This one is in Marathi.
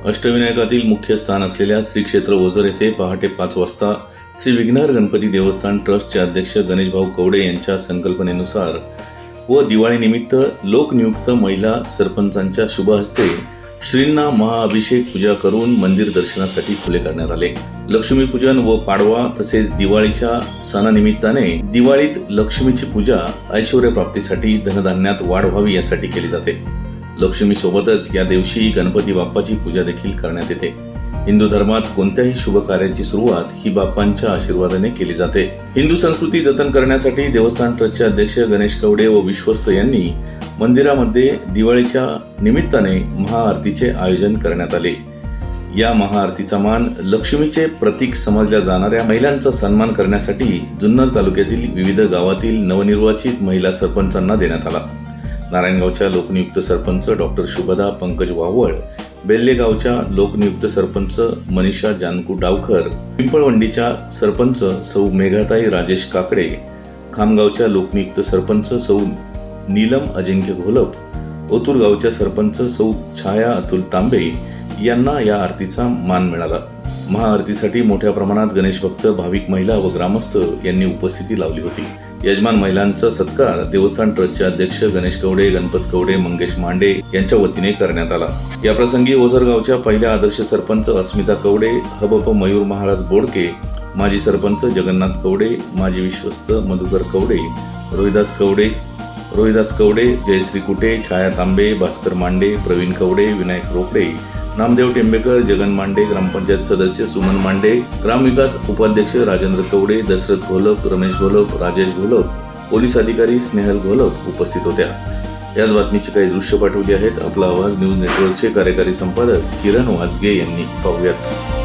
अष्टविनायकातील मुख्य स्थान असलेल्या श्री क्षेत्र ओझर येथे पहाटे 5 वाजता श्री विघ्नहर गणपती देवस्थान ट्रस्टचे अध्यक्ष गणेशभाऊ कवडे यांच्या संकल्पनेनुसार व दिवाळीनिमित्त लोकनियुक्त महिला सरपंचांच्या शुभ हस्ते श्रींना महाअभिषेक पूजा करून मंदिर दर्शनासाठी खुले करण्यात आले। लक्ष्मीपूजन व पाडवा तसेच दिवाळीच्या सणानिमित्ताने दिवाळीत लक्ष्मीची पूजा ऐश्वर्य प्राप्तीसाठी धनधान्यात वाढ व्हावी यासाठी केली जाते। लक्ष्मी सोबतच या दिवशी गणपती बाप्पाची पूजा देखील करण्यात येते। हिंदू धर्मात कोणत्याही शुभ कार्याची सुरुवात ही बाप्पांच्या आशीर्वादाने केली जाते। हिंदू संस्कृती जतन करण्यासाठी देवस्थान ट्रस्टचे अध्यक्ष गणेश कवडे व विश्वस्त यांनी मंदिरामध्ये दिवाळीच्या निमित्ताने महाआरतीचे आयोजन करण्यात आले। या महाआरतीचा मान लक्ष्मीचे प्रतीक समजल्या जाणाऱ्या महिलांचा सन्मान करण्यासाठी जुन्नर तालुक्यातील विविध गावातील नवनिर्वाचित महिला सरपंचांना देण्यात आला। नारायणगावच्या लोकनियुक्त सरपंच डॉक्टर शुभदा पंकज वावळ, बेल्लेगावच्या लोकनियुक्त सरपंच मनीषा जानकू डावकर, पिंपळवंडीच्या सरपंच सौ मेघाताई राजेश काकडे, खामगावच्या लोकनियुक्त सरपंच सौ नीलम अजिंक्य घोलप, ओतूर गावच्या सरपंच सौ छाया अतुल तांबे यांना या आरतीचा मान मिळाला। महाआरतीसाठी मोठ्या प्रमाणात गणेश भक्त, भाविक महिला व ग्रामस्थ यांनी उपस्थिती लावली होती। यजमान महिलांचा सत्कार देवस्थान ट्रस्टचे अध्यक्ष गणेश कवडे, गणपत कवडे, मंगेश मांडे यांच्या वतीने करण्यात आला। या प्रसंगी ओझर गावच्या पहिल्या आदर्श सरपंच अस्मिता कवडे, हबप मयूर महाराज बोडके, माजी सरपंच जगन्नाथ कवडे, माजी विश्वस्त मधुकर कवडे, रोहिदास कवडे, जयश्री कुटे, छाया तांबे, भास्कर मांडे, प्रवीण कवडे, विनायक रोकडे, नामदेव टेंबेकर, जगन मांडे, ग्रामपंचायत सदस्य सुमन मांडे, ग्रामविकास उपाध्यक्ष राजेंद्र कवडे, दशरथ घोलप, रमेश घोलप, राजेश घोलप, पोलीस अधिकारी स्नेहल घोलप उपस्थित होत्या। याच बातमीची काही दृश्य पाठवली आहेत आपला आवाज न्यूज नेटवर्कचे कार्यकारी संपादक किरण वाजगे यांनी। पाहूयात।